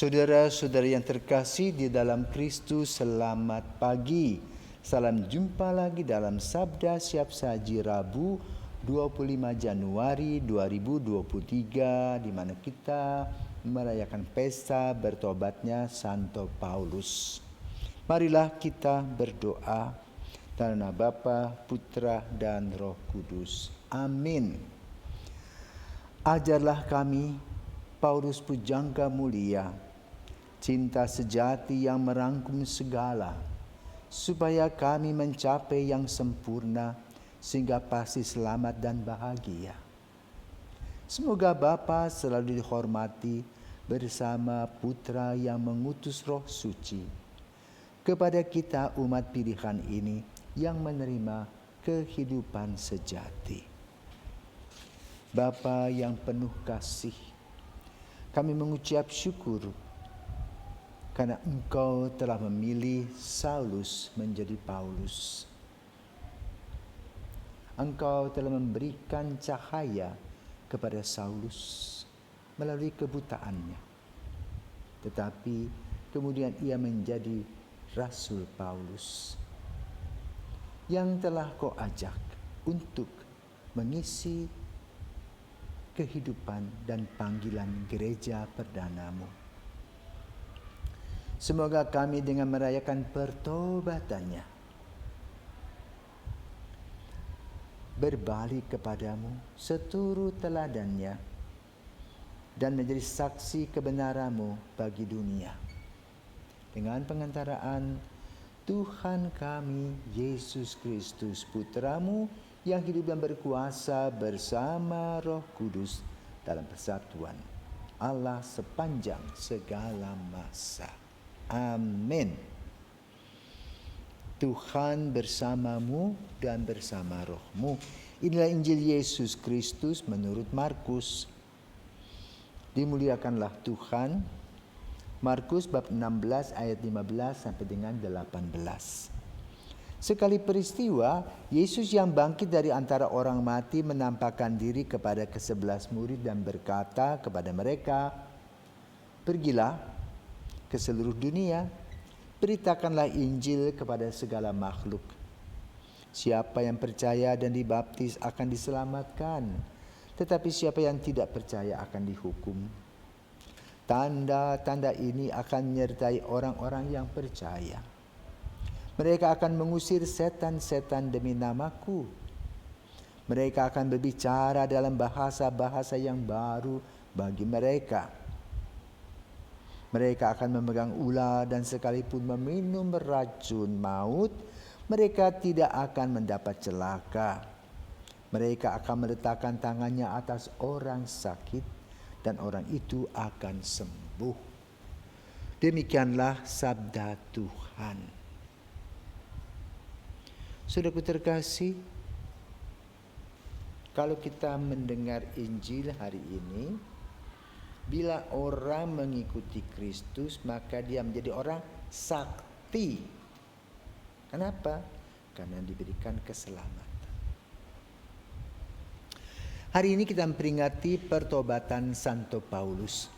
Saudara-saudara yang terkasih di dalam Kristus, selamat pagi. Salam jumpa lagi dalam Sabda Siap Saji Rabu 25 Januari 2023, di mana kita merayakan pesta bertobatnya Santo Paulus. Marilah kita berdoa. Dalam nama Bapa, Putra, dan Roh Kudus. Amin. Ajarlah kami, Paulus pujangga mulia, cinta sejati yang merangkum segala, supaya kami mencapai yang sempurna, sehingga pasti selamat dan bahagia. Semoga Bapa selalu dihormati bersama Putra yang mengutus Roh Suci kepada kita umat pilihan ini yang menerima kehidupan sejati. Bapa yang penuh kasih, kami mengucap syukur karena Engkau telah memilih Saulus menjadi Paulus. Engkau telah memberikan cahaya kepada Saulus melalui kebutaannya. Tetapi kemudian ia menjadi Rasul Paulus yang telah Kau ajak untuk mengisi kehidupan dan panggilan gereja perdana-Mu. Semoga kami dengan merayakan pertobatannya berbalik kepadamu seturut teladannya dan menjadi saksi kebenaran-Mu bagi dunia. Dengan pengantaraan Tuhan kami Yesus Kristus, Putra-Mu yang hidup dan berkuasa bersama Roh Kudus dalam persatuan Allah sepanjang segala masa. Amin. Tuhan bersamamu dan bersama rohmu. Inilah Injil Yesus Kristus menurut Markus. Dimuliakanlah Tuhan. Markus bab 16 ayat 15 sampai dengan 18. Sekali peristiwa, Yesus yang bangkit dari antara orang mati menampakkan diri kepada ke-11 murid dan berkata kepada mereka, "Pergilah ke seluruh dunia, beritakanlah Injil kepada segala makhluk. Siapa yang percaya dan dibaptis akan diselamatkan, tetapi siapa yang tidak percaya akan dihukum. Tanda-tanda ini akan menyertai orang-orang yang percaya. Mereka akan mengusir setan-setan demi nama-Ku. Mereka akan berbicara dalam bahasa-bahasa yang baru bagi mereka. Mereka akan memegang ular dan sekalipun meminum racun maut, mereka tidak akan mendapat celaka. Mereka akan meletakkan tangannya atas orang sakit dan orang itu akan sembuh." Demikianlah sabda Tuhan. Saudaraku terkasih, kalau kita mendengar Injil hari ini, bila orang mengikuti Kristus, maka dia menjadi orang sakti. Kenapa? Karena diberikan keselamatan. Hari ini kita memperingati pertobatan Santo Paulus.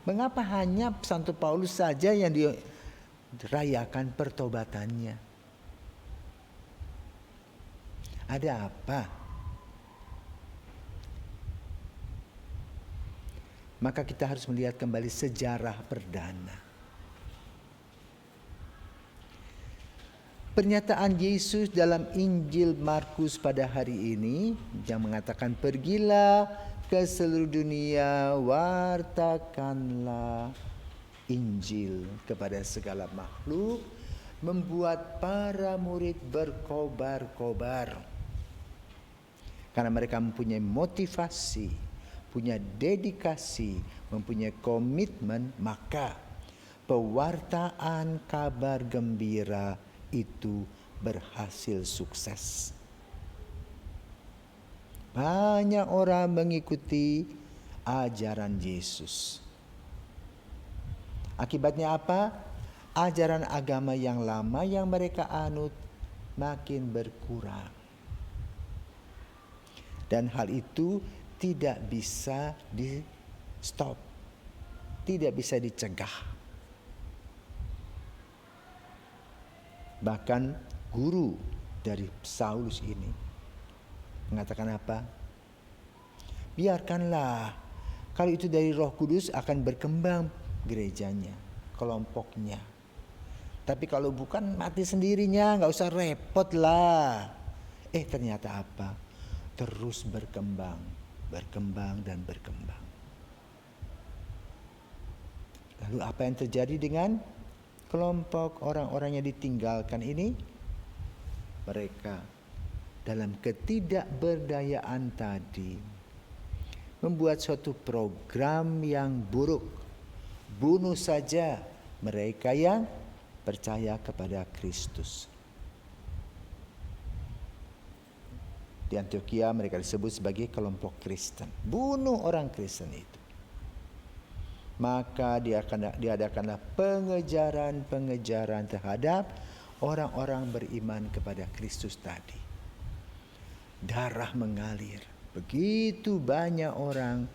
Mengapa hanya Santo Paulus saja yang dirayakan pertobatannya? Ada apa? Maka kita harus melihat kembali sejarah perdana. Pernyataan Yesus dalam Injil Markus pada hari ini yang mengatakan, "Pergilah ke seluruh dunia, wartakanlah Injil kepada segala makhluk," membuat para murid berkobar-kobar. Karena mereka mempunyai motivasi, punya dedikasi, mempunyai komitmen, maka pewartaan kabar gembira itu berhasil sukses. Banyak orang mengikuti ajaran Yesus. Akibatnya apa? Ajaran agama yang lama yang mereka anut makin berkurang. Dan hal itu tidak bisa di stop, tidak bisa dicegah. Bahkan guru dari Saulus ini mengatakan apa? Biarkanlah, kalau itu dari Roh Kudus akan berkembang gerejanya, kelompoknya. Tapi kalau bukan mati sendirinya, nggak usah repot lah. Ternyata apa? Terus berkembang dan berkembang. Lalu apa yang terjadi dengan kelompok orang-orang yang ditinggalkan ini? Mereka dalam ketidakberdayaan tadi membuat suatu program yang buruk. Bunuh saja mereka yang percaya kepada Kristus. Di Antioquia mereka disebut sebagai kelompok Kristen. Bunuh orang Kristen itu. Maka diadakanlah pengejaran terhadap orang-orang beriman kepada Kristus tadi. Darah mengalir. Begitu banyak orang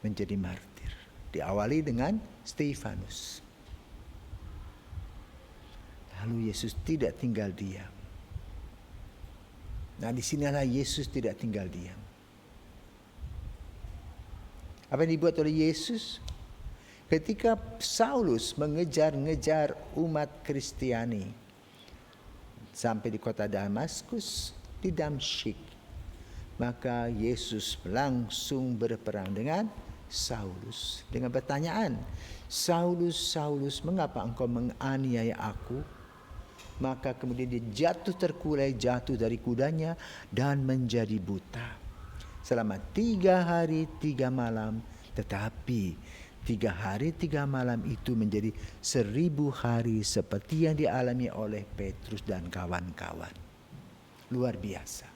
menjadi martir. Diawali dengan Stefanus. Lalu Yesus tidak tinggal diam. Nah, disinilah Yesus tidak tinggal diam. Apa yang dibuat oleh Yesus? Ketika Saulus mengejar-ngejar umat Kristiani sampai di kota Damaskus, di Damsyik, maka Yesus langsung berperang dengan Saulus dengan pertanyaan, Saulus, Saulus, mengapa engkau menganiaya aku? Maka kemudian dia jatuh terkulai, jatuh dari kudanya dan menjadi buta. Selama 3 hari 3 malam, tetapi 3 hari 3 malam itu menjadi 1000 hari seperti yang dialami oleh Petrus dan kawan-kawan. Luar biasa.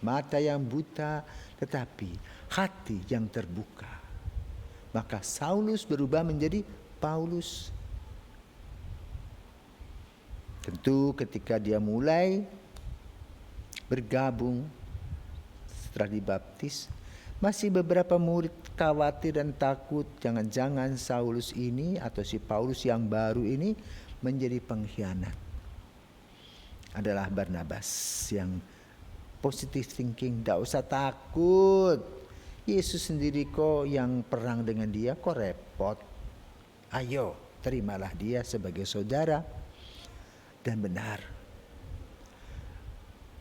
Mata yang buta tetapi hati yang terbuka. Maka Saulus berubah menjadi Paulus. Tentu ketika dia mulai bergabung setelah dibaptis, masih beberapa murid khawatir dan takut jangan-jangan Saulus ini atau si Paulus yang baru ini menjadi pengkhianat. Adalah Barnabas yang positive thinking, tidak usah takut. Yesus sendiri kok yang perang dengan dia, kok repot. Ayo, terimalah dia sebagai saudara. Dan benar,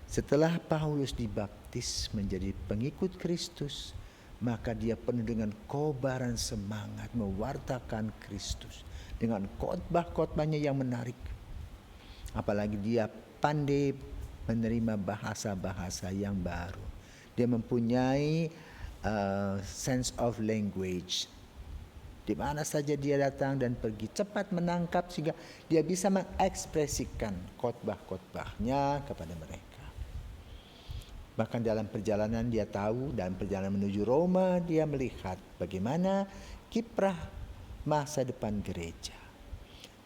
setelah Paulus dibaptis menjadi pengikut Kristus, maka dia penuh dengan kobaran semangat mewartakan Kristus dengan khotbah-khotbahnya yang menarik. Apalagi dia pandai menerima bahasa-bahasa yang baru. Dia mempunyai sense of language. Di mana saja dia datang dan pergi, cepat menangkap sehingga dia bisa mengekspresikan khotbah-khotbahnya kepada mereka. Bahkan dalam perjalanan dia tahu, dalam perjalanan menuju Roma dia melihat bagaimana kiprah masa depan gereja.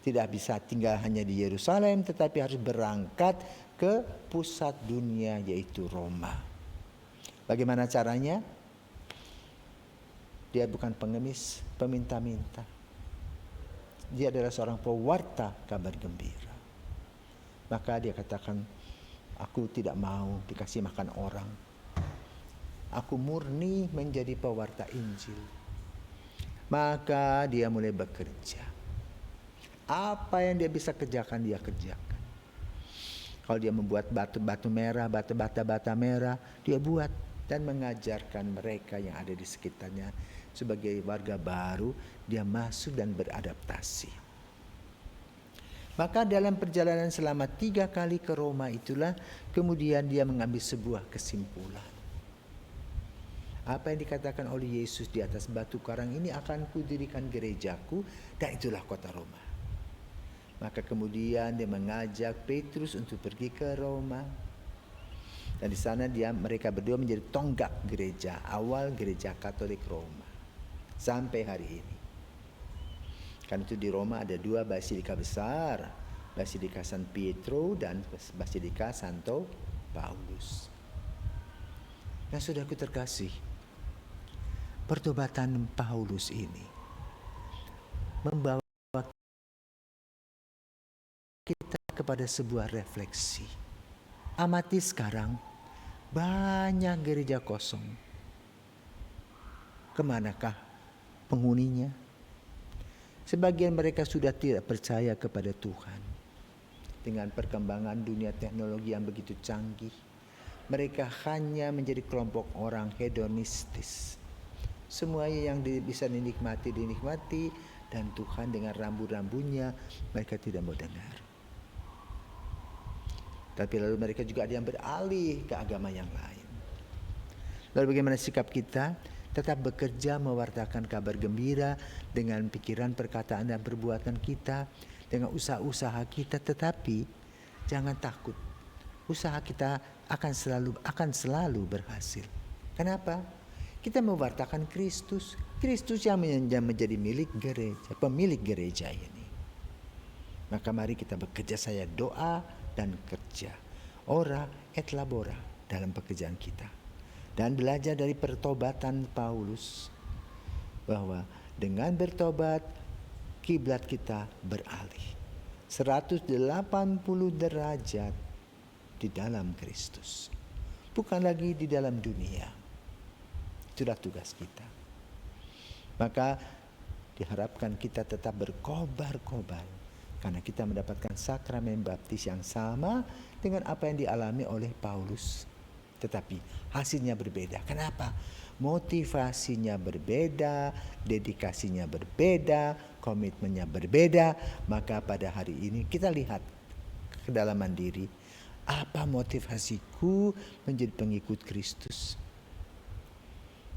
Tidak bisa tinggal hanya di Yerusalem, tetapi harus berangkat ke pusat dunia yaitu Roma. Bagaimana caranya? Dia bukan pengemis, peminta-minta. Dia adalah seorang pewarta kabar gembira. Maka dia katakan, aku tidak mau dikasih makan orang. Aku murni menjadi pewarta Injil. Maka dia mulai bekerja. Apa yang dia bisa kerjakan, dia kerjakan. Kalau dia membuat batu-batu merah, bata merah, dia buat dan mengajarkan mereka yang ada di sekitarnya. Sebagai warga baru, dia masuk dan beradaptasi. Maka dalam perjalanan selama 3 kali ke Roma itulah kemudian dia mengambil sebuah kesimpulan. Apa yang dikatakan oleh Yesus di atas batu karang ini akan kudirikan gerejaku, dan itulah kota Roma. Maka kemudian dia mengajak Petrus untuk pergi ke Roma. Dan di sana mereka berdua menjadi tonggak gereja, awal gereja Katolik Roma. Sampai hari ini. Karena itu di Roma ada 2 basilika besar. Basilika San Pietro dan Basilika Santo Paulus. Nah, saudaraku terkasih, pertobatan Paulus ini membawa kita kepada sebuah refleksi. Amati sekarang, banyak gereja kosong. Kemanakah penghuninya? Sebagian mereka sudah tidak percaya kepada Tuhan. Dengan perkembangan dunia teknologi yang begitu canggih, mereka hanya menjadi kelompok orang hedonistis. Semuanya yang bisa dinikmati, dan Tuhan dengan rambu-rambunya mereka tidak mau dengar. Tapi lalu mereka juga ada yang beralih ke agama yang lain. Lalu bagaimana sikap kita? Tetap bekerja mewartakan kabar gembira dengan pikiran, perkataan, dan perbuatan kita, dengan usaha-usaha kita, tetapi jangan takut. Usaha kita akan selalu berhasil. Kenapa? Kita mewartakan Kristus. Kristus yang menjadi milik gereja, pemilik gereja ini. Maka mari kita bekerja, saya doa dan kerja. Ora et labora dalam pekerjaan kita. Dan belajar dari pertobatan Paulus, bahwa dengan bertobat kiblat kita beralih 180 derajat di dalam Kristus, bukan lagi di dalam dunia. Itulah tugas kita. Maka diharapkan kita tetap berkobar-kobar, karena kita mendapatkan sakramen baptis yang sama dengan apa yang dialami oleh Paulus. Tetapi hasilnya berbeda. Kenapa? Motivasinya berbeda, dedikasinya berbeda, komitmennya berbeda. Maka pada hari ini kita lihat kedalaman diri. Apa motivasiku menjadi pengikut Kristus?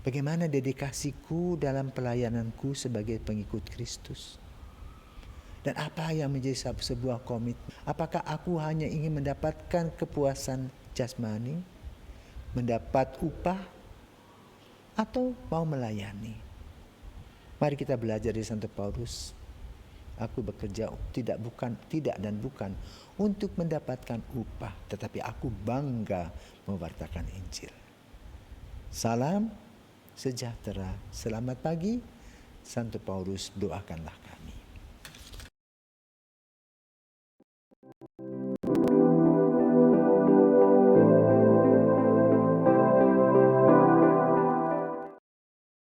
Bagaimana dedikasiku dalam pelayananku sebagai pengikut Kristus? Dan apa yang menjadi sebuah komitmen? Apakah aku hanya ingin mendapatkan kepuasan jasmani, mendapat upah, atau mau melayani? Mari kita belajar dari Santo Paulus. Aku bekerja tidak bukan untuk mendapatkan upah, tetapi aku bangga mewartakan Injil. Salam sejahtera, selamat pagi. Santo Paulus doakanlah